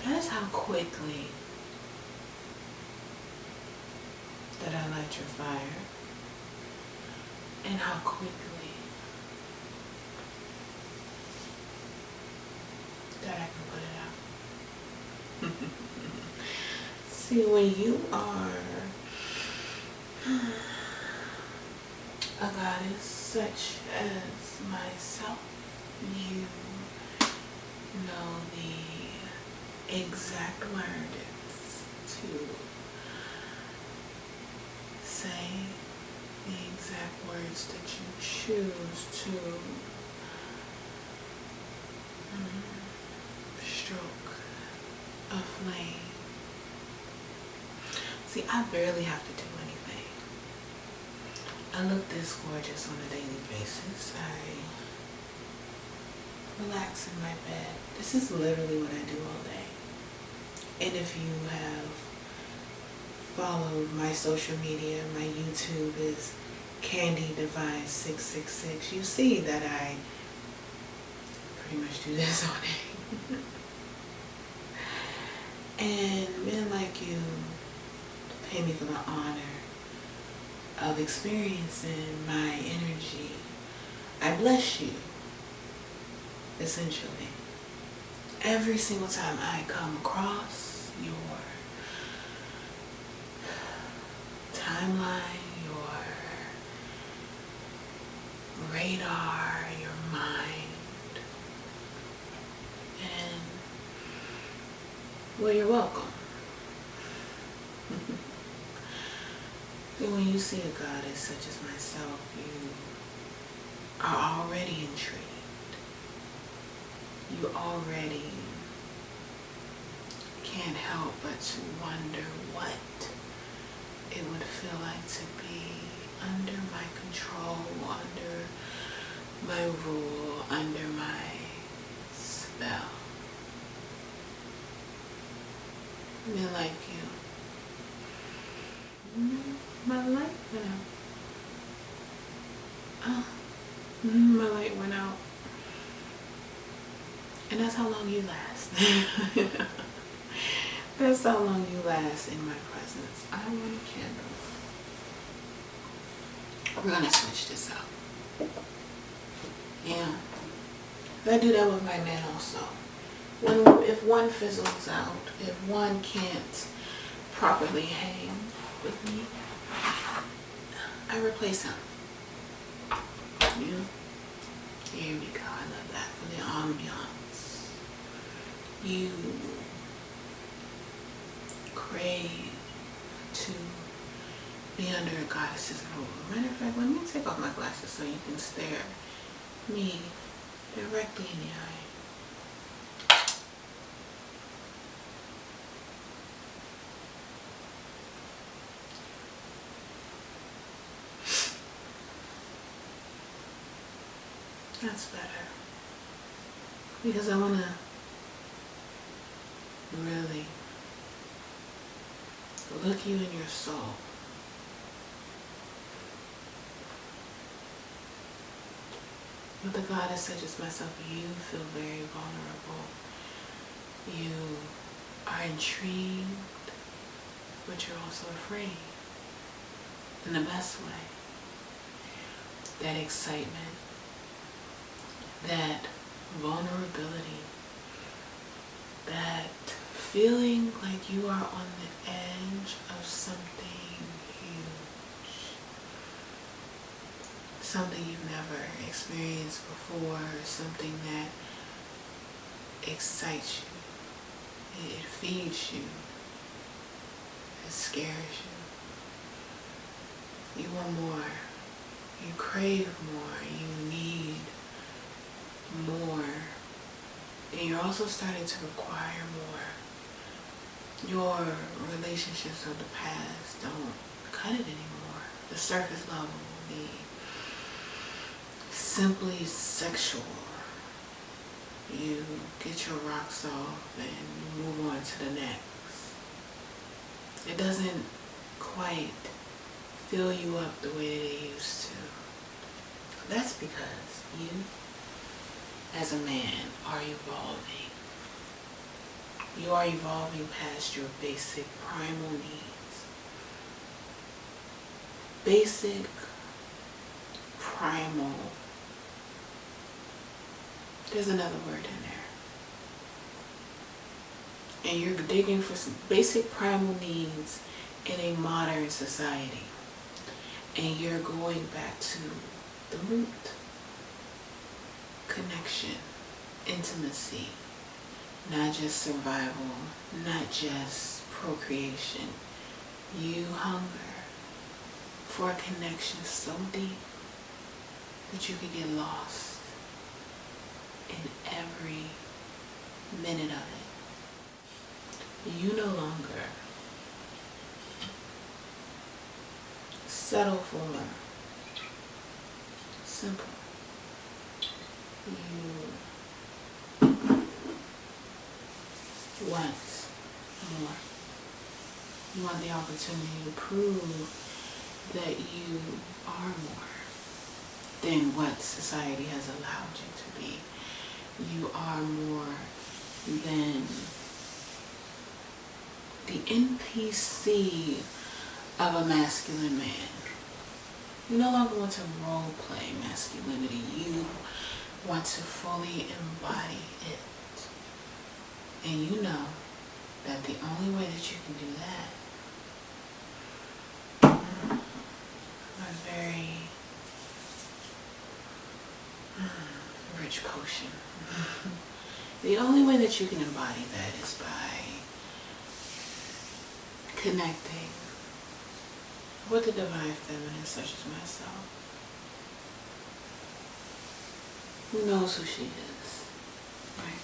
Notice how quickly that I light your fire, and how quickly that I can put it out. See, when you are a goddess such as myself, you know the exact words to say, the exact words that you choose to stroke a flame. See, I barely have to do anything. I look this gorgeous on a daily basis. I relax in my bed. This is literally what I do all day. And if you have followed my social media, my YouTube is CandyDivine 666. You see that I pretty much do this all day. And men like you pay me for the honor of experiencing my energy. I bless you, essentially. Every single time I come across your timeline, your radar, your mind, and well, you're welcome. When you see a goddess such as myself, you are already intrigued. You already can't help but to wonder what it would feel like to be under my control, under my rule, under my spell. Men like you. My light went out. Oh, my light went out. And that's how long you last. That's how long you last in my presence. I want a candle. We're gonna switch this out. Yeah. I do that with my men also. If one fizzles out, if one can't properly hang with me, I replace him. Yeah. Here we go. I love that for the ambiance. You crave to be under a goddess's rule. Matter of fact, let me take off my glasses so you can stare me directly in the eye. That's better. Because I want to really look you in your soul. With a goddess such as myself, you feel very vulnerable. You are intrigued, but you're also afraid. In the best way. That excitement, that vulnerability, that feeling like you are on the edge of something huge, something you've never experienced before, something that excites you, it feeds you, it scares you. You want more, you crave more, you need more, and you're also starting to require more. Your relationships of the past don't cut it anymore. The surface level, the simply sexual, you get your rocks off and you move on to the next. It doesn't quite fill you up the way that it used to. That's because you, as a man, are evolving. You are evolving past your basic primal needs. Basic primal. There's another word in there. And you're digging for some basic primal needs in a modern society. And you're going back to the root. Connection, intimacy, not just survival, not just procreation. You hunger for a connection so deep that you could get lost in every minute of it. You no longer settle for simple. You want more. You want the opportunity to prove that you are more than what society has allowed you to be. You are more than the NPC of a masculine man. You no longer want to role play masculinity. You want to fully embody it. And you know that the only way that you can do that, a very rich potion. The only way that you can embody that is by connecting with the divine feminine such as myself, who knows who she is, right?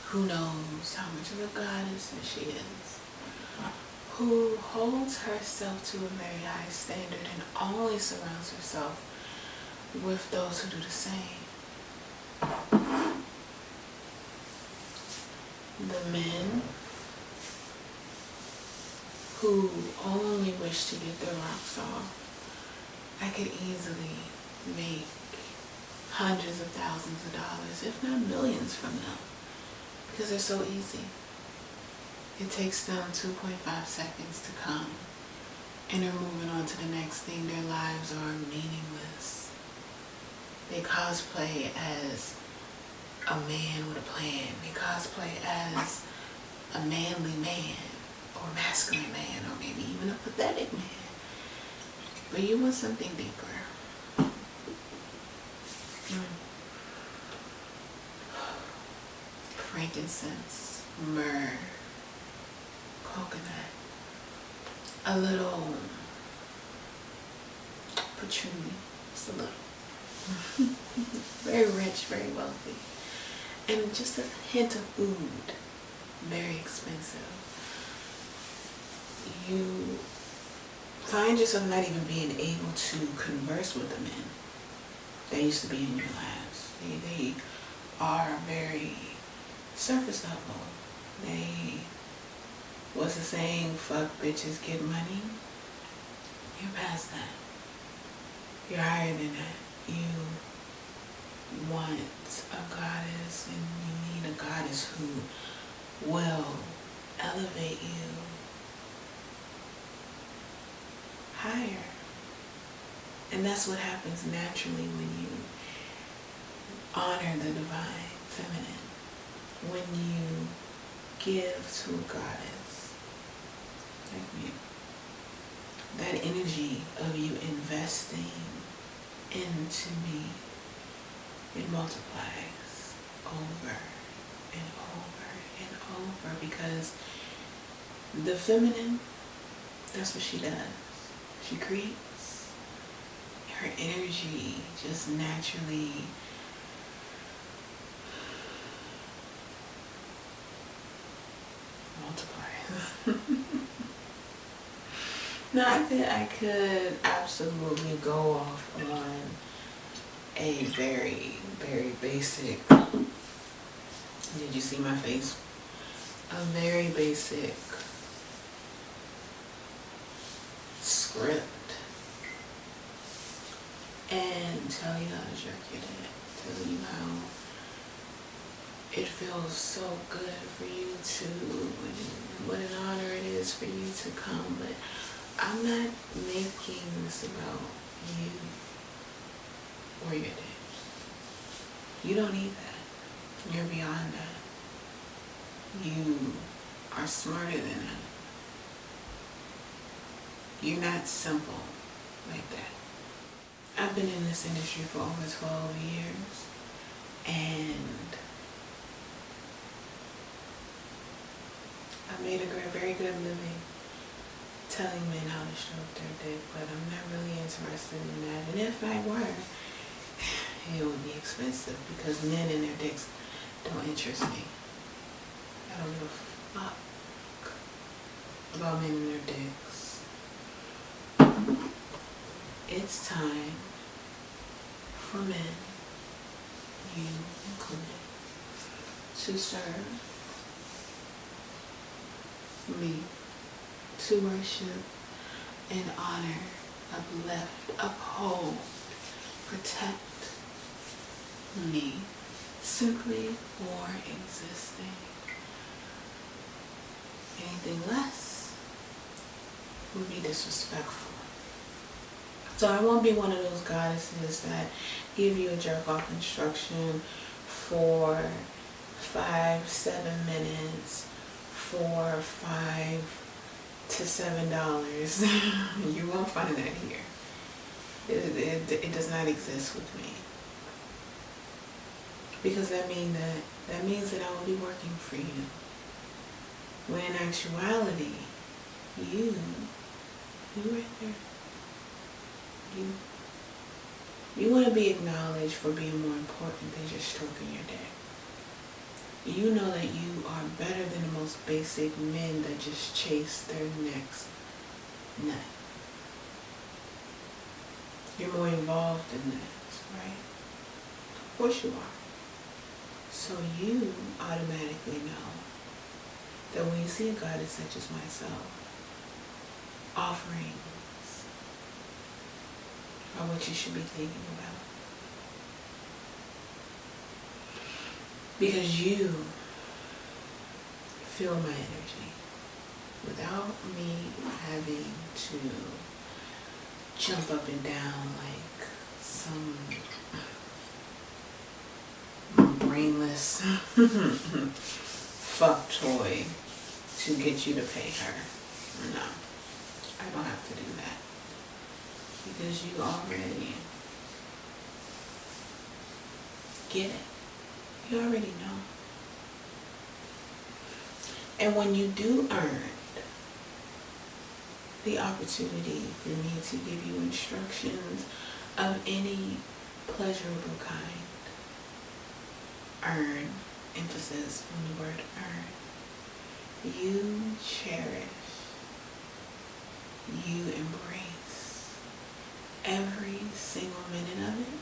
Who knows how much of a goddess that she is, who holds herself to a very high standard and always surrounds herself with those who do the same. The men who only wish to get their rocks off, I could easily make hundreds of thousands of dollars, if not millions from them, because they're so easy. It takes them 2.5 seconds to come, and they're moving on to the next thing. Their lives are meaningless. They cosplay as a man with a plan. They cosplay as a manly man, or masculine man, or maybe even a pathetic man. But you want something deeper. Frankincense, myrrh, coconut, a little patchouli, just a little. Very rich, very wealthy. And just a hint of oud, very expensive. You find yourself not even being able to converse with the men that used to be in your lives. They are very surface level. What's the saying? Fuck bitches, get money. You're past that. You're higher than that. You want a goddess, and you need a goddess who will elevate you higher. And that's what happens naturally when you honor the divine feminine. When you give to a goddess like me. That energy of you investing into me, it multiplies over and over and over, because the feminine, that's what she does. She creates. Her energy just naturally multiplies. No, I could absolutely go off on a very, very basic, did you see my face? A very basic script and tell you how to jerk your dick, tell you how it feels so good for you what an honor it is for you to come, but I'm not making this about you or your day. You don't need that. You're beyond that. You are smarter than that. You're not simple like that. I've been in this industry for over 12 years, and I made a very good living telling men how to stroke their dick, but I'm not really interested in that. And if I were, it would be expensive because men and their dicks don't interest me. I don't give a fuck about men and their dicks. It's time for men, you included, to serve me, to worship and honor, uplift, uphold, protect me simply for existing. Anything less would be disrespectful. So I won't be one of those goddesses that give you a jerk off instruction for 5-7 minutes for $5 to $7. You won't find that here. It does not exist with me. Because that means that I will be working for you. When in actuality, you right there. You want to be acknowledged for being more important than just stroking your dick. You know that you are better than the most basic men that just chase their next nut. You're more involved in that, right? Of course you are. So you automatically know that when you see a goddess such as myself, offerings are what you should be thinking about. Because you feel my energy without me having to jump up and down like some brainless fuck toy to get you to pay her. No, I don't have to do that. Because you already get it. You already know. And when you do earn the opportunity for me to give you instructions of any pleasurable kind, earn, emphasis on the word earn, you cherish, you embrace every single minute of it,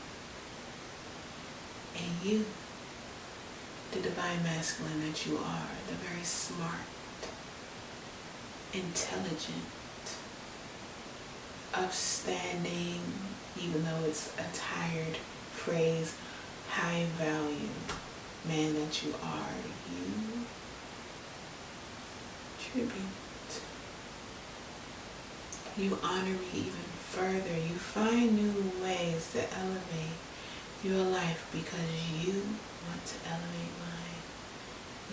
and you, the divine masculine that you are, the very smart, intelligent, upstanding, even though it's a tired phrase, high value man that you are, you tribute. You honor me even further. You find new ways to elevate your life because you want to elevate mine.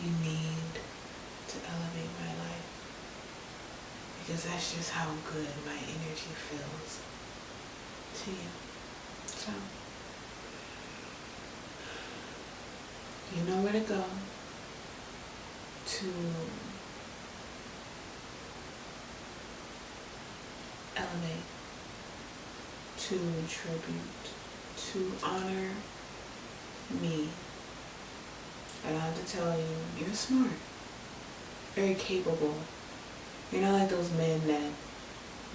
You need to elevate my life because that's just how good my energy feels to you. So, you know where to go to elevate, to tribute, to honor me. I don't have to tell you, you're smart, very capable. You're not like those men that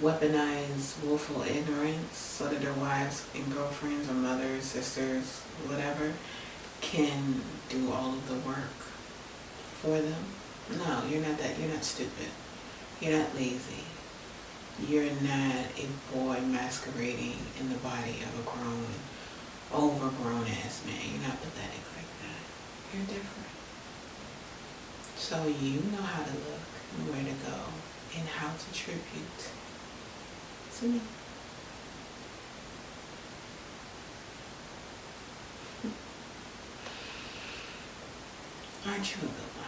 weaponize willful ignorance so that their wives and girlfriends or mothers, sisters, whatever, can do all of the work for them. No, you're not that. You're not stupid. You're not lazy. You're not a boy masquerading in the body of a grown, overgrown ass man. You're not pathetic like that. You're different. So you know how to look and where to go and how to tribute to me. Aren't you a good